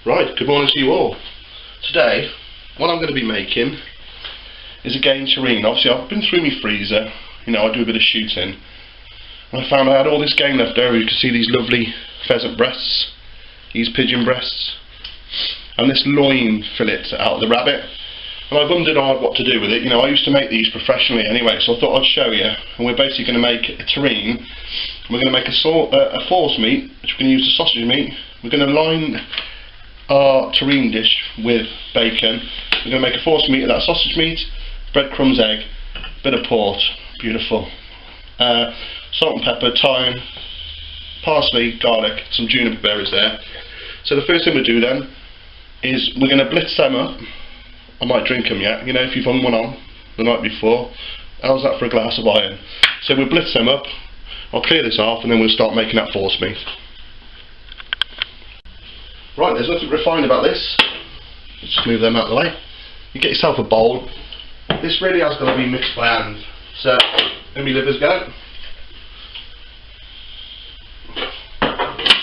Right, good morning to you all. Today, what I'm going to be making is again terrine. Obviously I've been through my freezer, you know, I do a bit of shooting, and I found I had all this game left over. You can see these lovely pheasant breasts, these pigeon breasts, and this loin fillet out of the rabbit. And I've wondered hard what to do with it. You know, I used to make these professionally anyway, so I thought I'd show you. And we're basically going to make a terrine. We're going to make a force meat, which we're going to use the sausage meat. We're going to line our terrine dish with bacon. We're going to make a force meat of that sausage meat, breadcrumbs, egg, bit of port, beautiful. Salt and pepper, thyme, parsley, garlic, some juniper berries there. So the first thing we do then is we're going to blitz them up. I might drink them yet, you know, if you've hung one on the night before. How's that for a glass of iron? So we'll blitz them up, I'll clear this off, and then we'll start making that force meat. Right, there's nothing refined about this. Let's just move them out of the way. You get yourself a bowl. This really has got to be mixed by hand. So, let me livers go.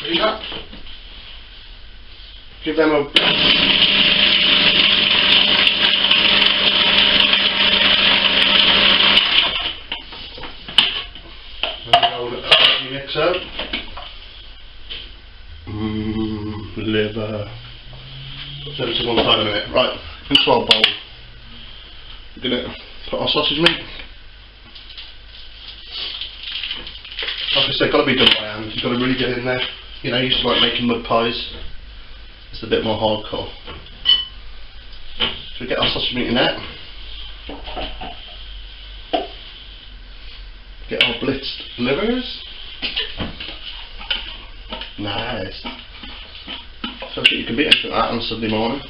See that? Give them a... mix up. Liver. Set it to one side a minute. Right, into our bowl. We're going to put our sausage meat. Like I said, got to be done by hand. You've got to really get in there. You know, I used to like making mud pies. It's a bit more hardcore. So we get our sausage meat in there. Get our blitzed livers. Nice. So I think you can beat anything like that on Sunday morning.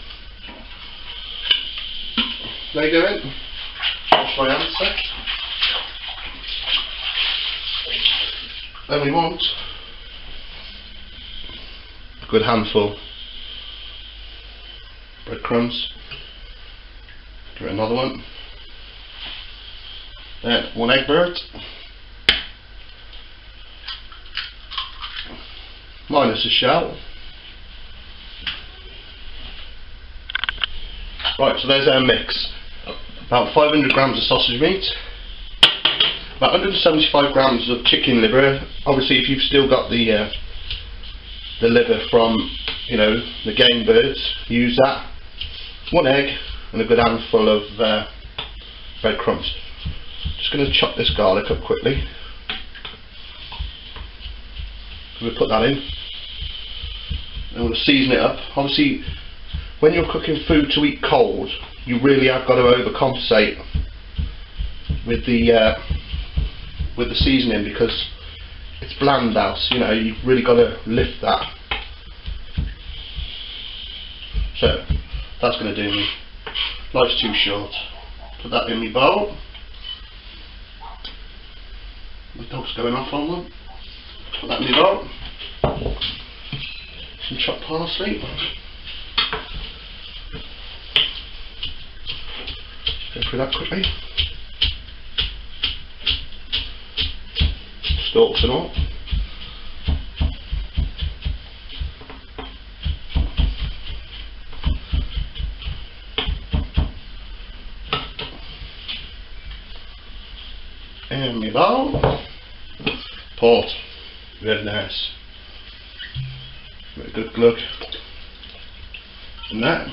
There you go in. Wash my hands there. Then we want a good handful breadcrumbs. Give it another one. Then one egg bird. Minus a shell. Right, so there's our mix. About 500 grams of sausage meat, about 175 grams of chicken liver. Obviously, if you've still got the liver from, you know, the game birds, use that. One egg and a good handful of breadcrumbs. Just going to chop this garlic up quickly. We'll put that in, and we'll season it up. Obviously, when you're cooking food to eat cold, you really have got to overcompensate with the seasoning, because it's bland out. You know, you've really got to lift that. So that's going to do me. Life's too short. Put that in my bowl. My dog's going off on one. Put that in the bowl. Some chopped parsley. Go through that quickly. Stalks and all. And my bowl. Port. Very nice. Give it a good glug. And that.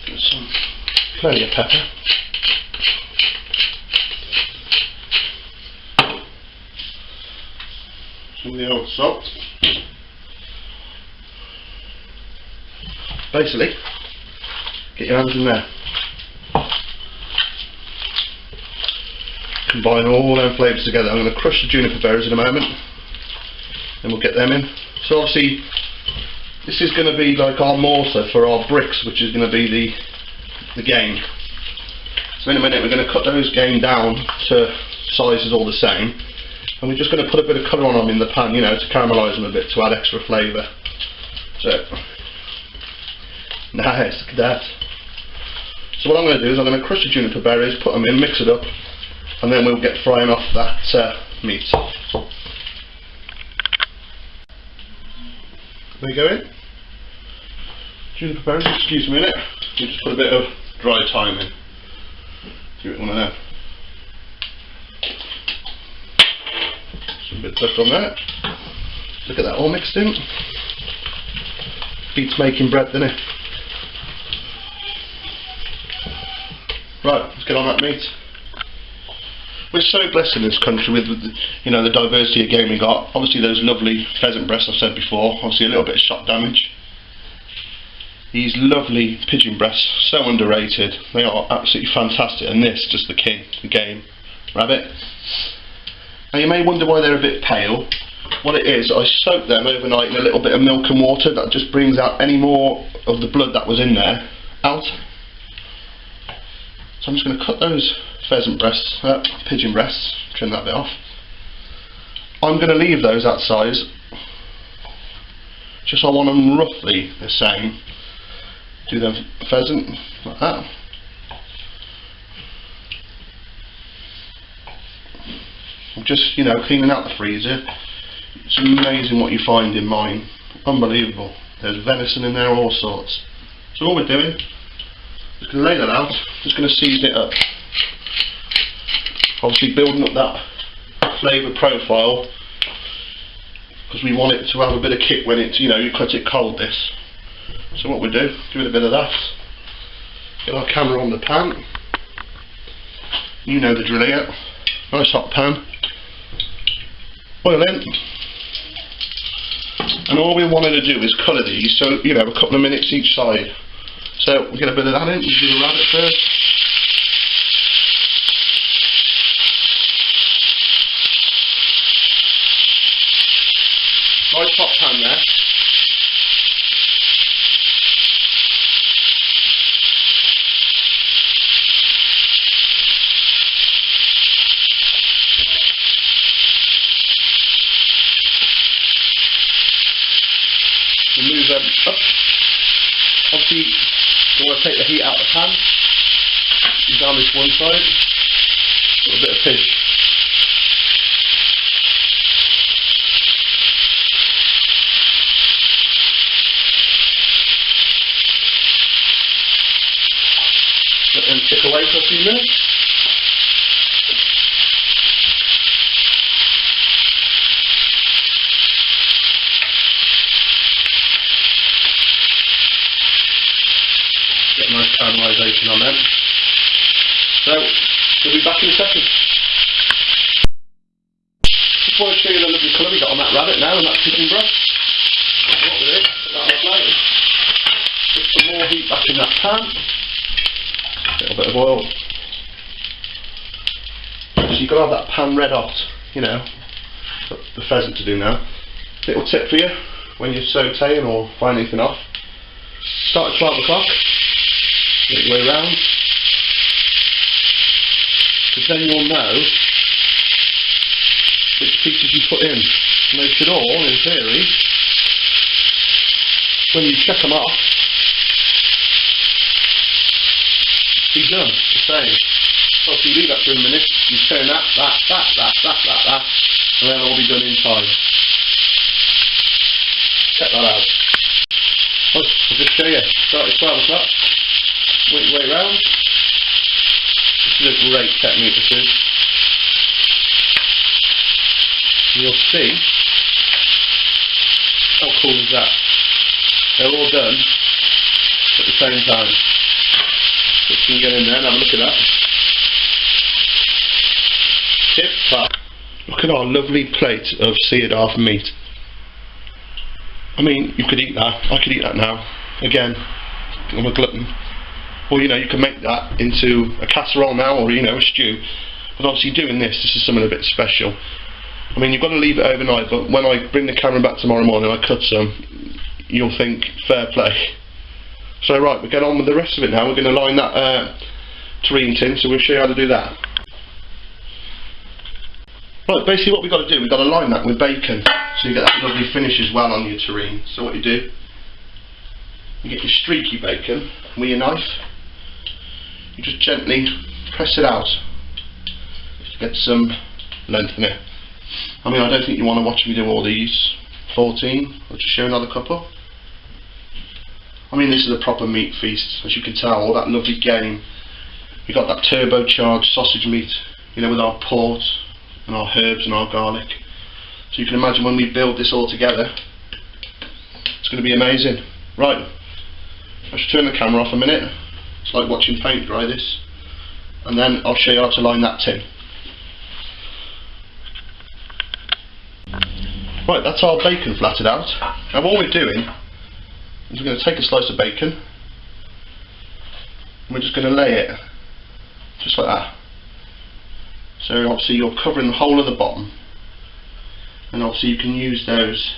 Get some, plenty of pepper. Some of the old salt. Basically, get your hands in there. Combine all them flavours together. I'm going to crush the juniper berries in a moment, and we'll get them in. So obviously this is going to be like our mortar for our bricks, which is going to be the game. So in a minute we're going to cut those game down to sizes all the same, and we're just going to put a bit of colour on them in the pan, you know, to caramelise them a bit, to add extra flavour. So nice, look at that. So what I'm going to do is I'm going to crush the juniper berries, put them in, mix it up, and then we'll get frying off that meat. They go in. Juniper berries, excuse me a minute. You just put a bit of dry thyme in. Give it one of them. Some bits left on there. Look at that all mixed in. Beats making bread, doesn't it? Right, let's get on that meat. We're so blessed in this country with the diversity of game we got. Obviously those lovely pheasant breasts I've said before. Obviously a little bit of shot damage. These lovely pigeon breasts, so underrated. They are absolutely fantastic, and this just the king, the game rabbit. Now you may wonder why they're a bit pale. What it is, I soak them overnight in a little bit of milk and water. That just brings out any more of the blood that was in there out. So I'm just going to cut those pigeon breasts, trim that bit off. I'm going to leave those that size, just so I want them roughly the same. Do the pheasant like that. I'm just, cleaning out the freezer. It's amazing what you find in mine. Unbelievable. There's venison in there, all sorts. So all we're doing, just going to lay that out. Just going to season it up. Obviously building up that flavour profile, because we want it to have a bit of kick when it's, you cut it cold this. So what we do, give it a bit of that. Get our camera on the pan. You know the drill here. Nice hot pan. Oil in. And all we wanted to do is colour these, so a couple of minutes each side. So we get a bit of that in. We do the rabbit first. Nice hot pan there. We'll move them up. Obviously, you want to take the heat out of the pan. Down this one side. A little bit of pig. Let them tick away for a few minutes. Get a nice caramelisation on them. So, we'll be back in a second. Just want to show you the lovely colour we got on that rabbit now and that pigeon breast. What we do, put that on the plate. Put some more heat back in that pan. A little bit of oil. So you've got to have that pan red hot, got the pheasant to do now. Little tip for you, when you're sauteing or frying anything off, start at 12 o'clock, make your way round, because then you'll know which pieces you put in. And they should all, in theory, when you check them off, be done, the same. So if you leave that for a minute, you turn that, and then it'll all be done in time. Check that out. I'll just show you. Start at 12 o'clock, work your way round. This is a great technique, this is. And you'll see how cool is that. They're all done at the same time. So you can get in there and have a look at that. Tip top. Look at our lovely plate of seared half meat. I mean, you could eat that. I could eat that now. Again, I'm a glutton. Or you can make that into a casserole now, or a stew. But obviously doing this is something a bit special. I mean, you've got to leave it overnight, but when I bring the camera back tomorrow morning and I cut some, you'll think, fair play. So right, we'll get on with the rest of it now. We're going to line that terrine tin, so we'll show you how to do that. Right, basically what we've got to do, we've got to line that with bacon, so you get that lovely finish as well on your terrine. So what you do, you get your streaky bacon with your knife, you just gently press it out to get some length in it. I mean, I don't think you want to watch me do all these 14, I'll just show another couple. I mean, this is a proper meat feast, as you can tell. All that lovely game. We got that turbocharged sausage meat, you know, with our port and our herbs and our garlic. So you can imagine when we build this all together, it's going to be amazing. Right, I should turn the camera off a minute. It's like watching paint dry, this. And then I'll show you how to line that tin. Right, that's our bacon flatted out. Now what we're doing is we're going to take a slice of bacon and we're just going to lay it just like that. So obviously you're covering the whole of the bottom, and obviously you can use those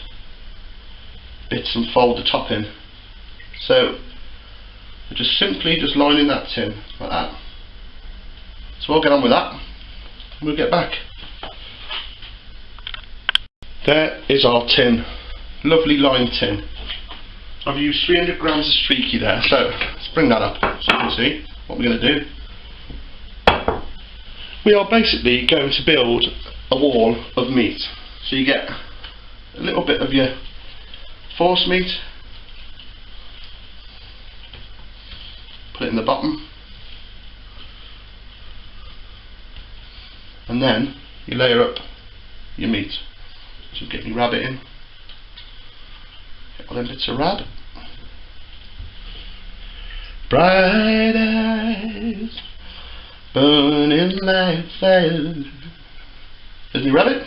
bits and fold the top in. So we're just simply just lining that tin like that. So I'll get on with that and we'll get back. There is our tin, lovely lined tin. I've used 300 grams of streaky there, so let's bring that up so you can see what we're going to do. We are basically going to build a wall of meat. So you get a little bit of your force meat, put it in the bottom, and then you layer up your meat. So get your rabbit in, get all them bits of rab. Bright eyes, burning like fire. There's my rabbit.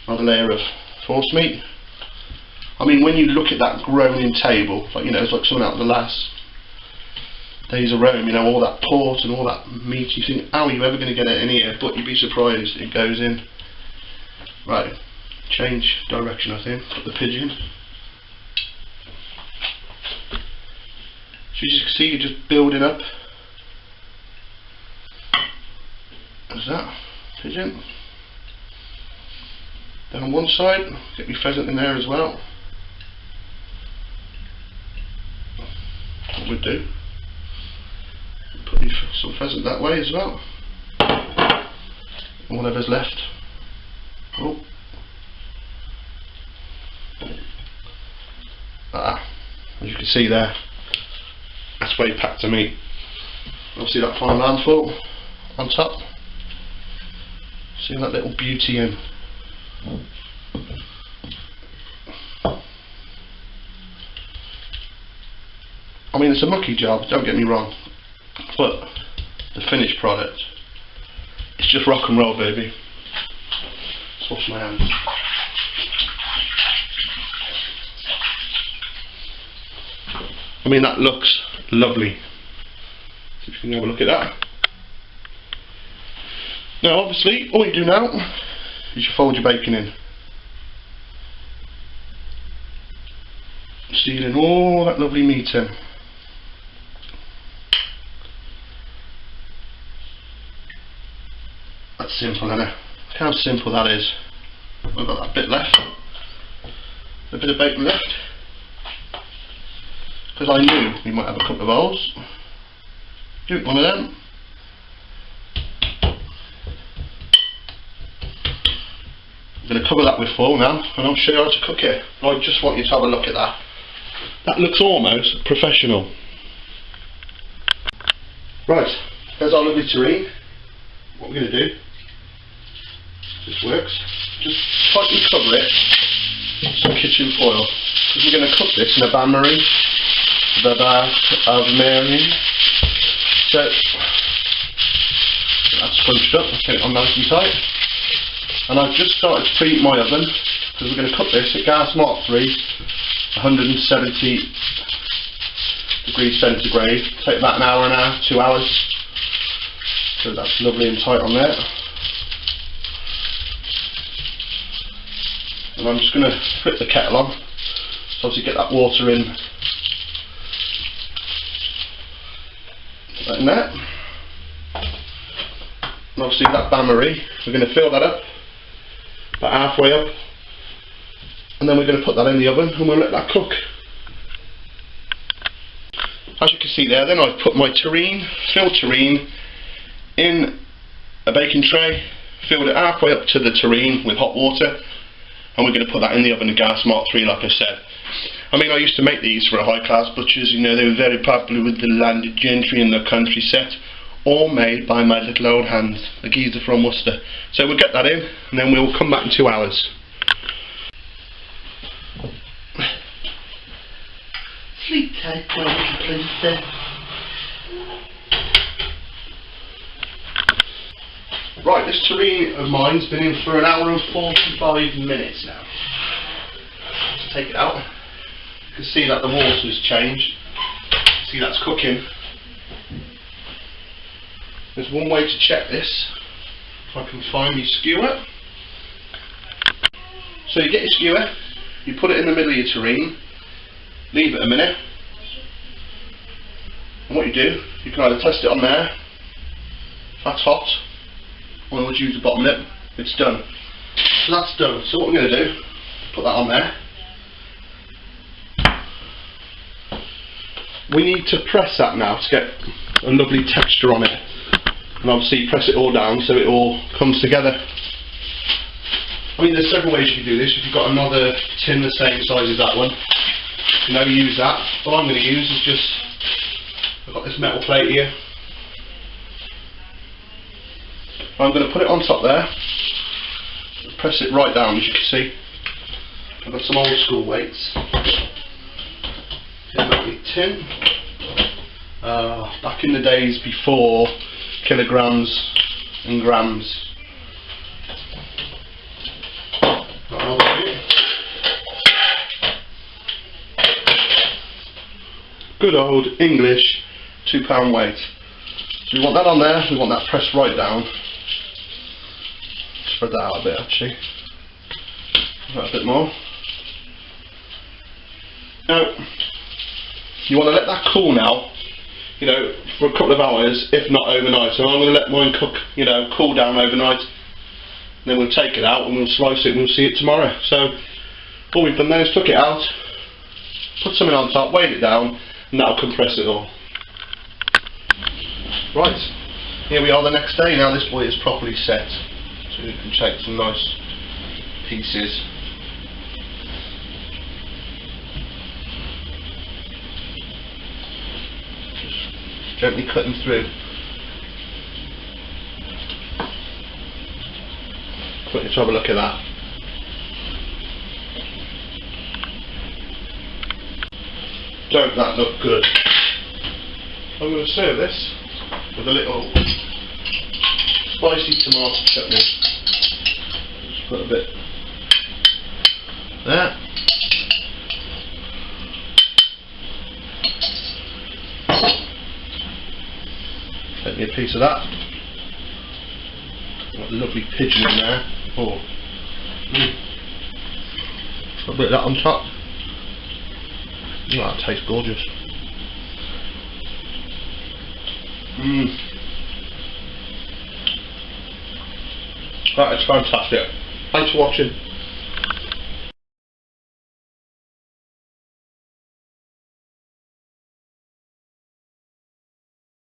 Another layer of force meat. I mean, when you look at that groaning table, like, you know, it's like something out of the last days of Rome, you know, all that port and all that meat, you think, how are you ever going to get it in here? But you'd be surprised, it goes in. Right, change direction, I think, put the pigeon. So you can see you're just building up. There's that, pigeon. Then on one side, get your pheasant in there as well. What we'd do, put some pheasant that way as well. And whatever's left. Oh. As you can see there, that's way packed to meat. Obviously that final handful on top. See that little beauty in. I mean, it's a mucky job, don't get me wrong, but the finished product, it's just rock and roll, baby. Let's wash my hands. I mean, that looks lovely. See if you can have a look at that. Now obviously, all you do now is you fold your bacon in. Sealing all that lovely meat in. That's simple, isn't it? Look how simple that is. I've got that bit left. A bit of bacon left. Because I knew we might have a couple of holes. Do one of them. I'm going to cover that with foil now, and I'll show you how to cook it. I just want you to have a look at that. That looks almost professional. Right, there's our lovely terrine. What we're going to do, this works, just tightly cover it with some kitchen foil, because we're going to cook this in a bain-marie with about of marine. So that's scrunched up, let's get it on nice and tight. And I've just started to preheat my oven, because we're going to cook this at gas mark 3, 170 degrees centigrade. Take about an hour and a half, 2 hours. So that's lovely and tight on there. And I'm just going to flip the kettle on, so obviously get that water in. Put that in there. And obviously that bain-marie, we're going to fill that up, about halfway up. And then we're going to put that in the oven and we'll let that cook. As you can see there, then I've put my terrine, filled terrine, in a baking tray, filled it halfway up to the terrine with hot water, and we're going to put that in the oven at gas mark 3 like I said. I mean, I used to make these for a high-class butchers, you know, they were very popular with the landed gentry and the country set, all made by my little old hands, a geezer from Worcester. So we'll get that in, and then we'll come back in 2 hours. Sleep tight, my little princess. Right, this terrine of mine's been in for 1 hour and 45 minutes now. Let's take it out. You can see that the water's changed. See, that's cooking. There's one way to check this. If I can find my skewer. So you get your skewer, you put it in the middle of your terrine, leave it a minute, and what you do, you can either test it on there, if that's hot, or you would use the bottom lip. It's done. So that's done. So what we're going to do, put that on there. We need to press that now to get a lovely texture on it, and obviously press it all down so it all comes together. I mean, there's several ways you can do this. If you've got another tin the same size as that one, you know, use that. What I'm going to use is just, I've got this metal plate here. I'm going to put it on top there, press it right down, as you can see. I've got some old school weights. Get my tin. Back in the days before kilograms and grams. Good old English £2 weight. So we want that on there, we want that pressed right down. Spread that out a bit actually. A bit more. Now, you want to let that cool now, you know, for a couple of hours, if not overnight. So I'm going to let mine cook, you know, cool down overnight. Then we'll take it out and we'll slice it and we'll see it tomorrow. So all we've done then is took it out, put something on top, weighed it down, and that'll compress it all. Right, here we are the next day. Now this boy is properly set, so we can take some nice pieces. Just gently cutting through. Let's have a look at that. Don't that look good? I'm going to serve this with a little spicy tomato chutney. Just put a bit there. Take me a piece of that. Got a lovely pigeon in there. Oh. Put a bit of that on top. Oh, that tastes gorgeous. That is fantastic. Thanks for watching.